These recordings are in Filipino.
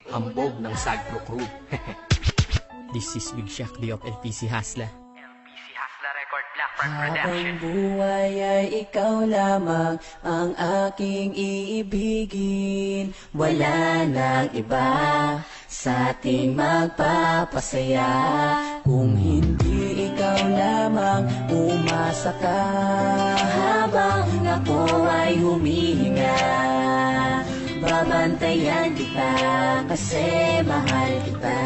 hambog ng Sagpro Crew. This is Big Shaq D of LPC Hasla. LPC Hasla Record Black Front Production. Habang buhay ay ikaw lamang ang aking iibigin. Wala nang iba sa ating magpapasaya. Kung hindi ikaw lamang, umasa ka. Habang ako ay humihinga, babantayan kita kasi mahal kita.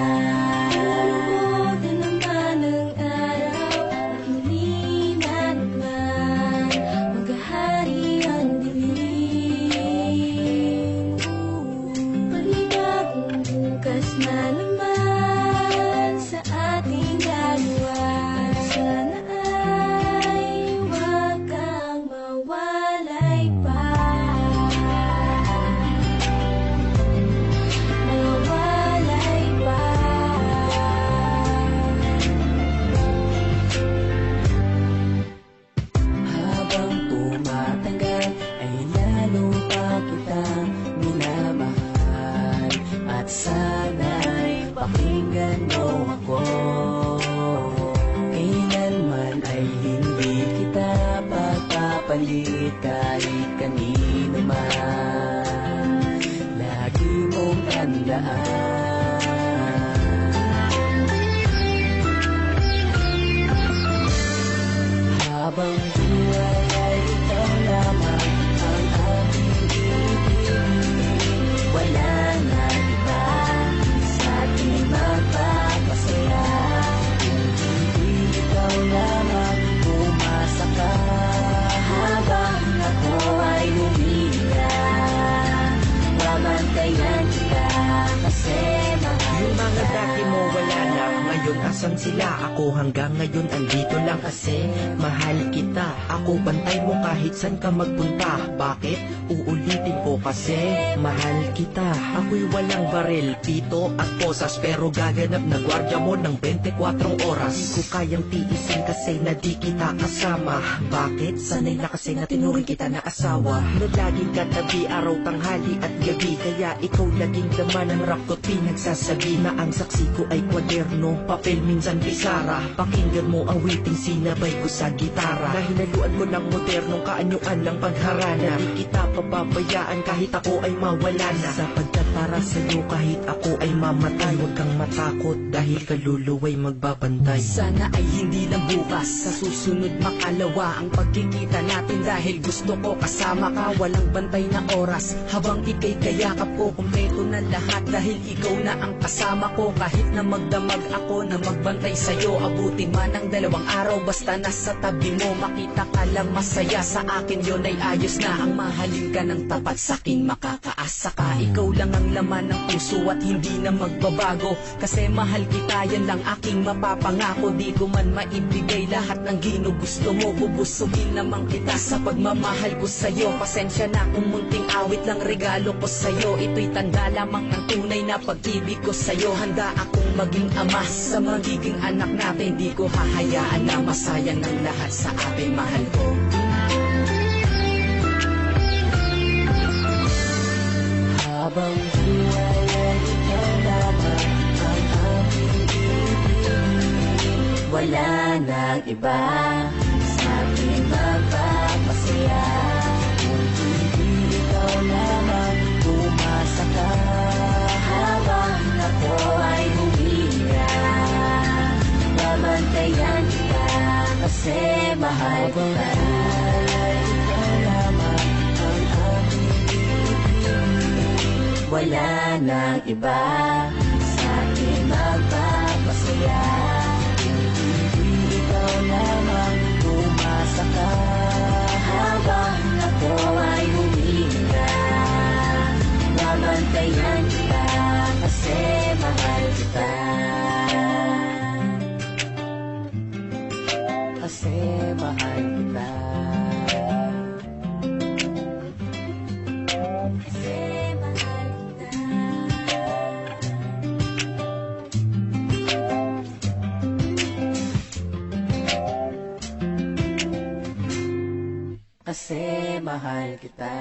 Kahit kanino man, lagi mong tandaan. Habang buhay ay ikaw lamang ang aking ibigin. Wala na iba sa ating magpapasaya. Kung hindi ikaw lamang, umasa ka. Habang ako ay humihinga, babantayan kita kasi mahal. Yung mga dati mo wala na, ngayon asan sila? Ako hanggang ngayon andito lang kasi mahal kita. Ako bantay mo kahit saan ka magpunta. Bakit? Uulitin ko kasi mahal kita. Ako'y walang baril, pito at posas, pero gaganap na gwardya mo ng 24 oras. Di ko kayang tiisin kasi na di kita kasama. Bakit? Sanay na kasi na tinuring kita na asawa. Na laging katabi araw, tanghali at gabi. Kaya ikaw laging laman ng rap ko't pinagsasabi na ang saksi ko ay kwaderno, papel, minsan pisara. Pakinggan mo ang awiting sinabay ko sa gitara. Nahinaluan ko ng modernong kaanyuan ng pagharana. Di kita pababayaan kahit ako ay mawala na. Sapagkat para sa'yo kahit ako ay mamatay, huwag kang matakot dahil kaluluwa'y magbabantay. Sana ay hindi lang bukas, sa susunod makalawa ang pagkikita natin. Dahil gusto ko kasama ka, walang bantay na oras. Habang ika'y kayakap ko, kumpleto na lahat. Dahil ikaw na ang kasama ko, kahit na magdamag ako na magbantay sa'yo. Abutin man ang 2 araw, basta nasa tabi mo. Makita ka lang masaya, sa akin yun ay ayos na. Ang mahalin ka ng tapat, sa'kin makakaasa ka. Ikaw lang ang laman ng puso at hindi na magbabago. Kasi mahal kita, yan lang aking mapapangako. Di ko man maibigay lahat ng ginugusto mo. Bubusugin naman kita sa pagmamahal ko sa'yo. Pasensya na kung munting awit lang regalo ko sa'yo. Ito'y tanda lamang ng tunay na pag-ibig ko sa'yo. Handa akong maging ama sa magiging anak natin. Di ko hahayaan na masayang ng lahat sa ating mahal ko. Habang buhay ay ikaw lamang ang aking ibigin. Wala nang iba sa ating magpapasaya. Kung hindi ikaw lamang, umasa ka. Habang ako ay humihinga, babantayan kita kasi mahal kita. Ikaw lamang ang aking ibigin. Wala nang iba sa ating magpapasaya. Hindi ikaw lamang, umasa ka. Habang ako ay humihinga, babantayan kita kasi mahal kita. Kasi mahal kita. Kasi mahal kita. Kasi mahal kita.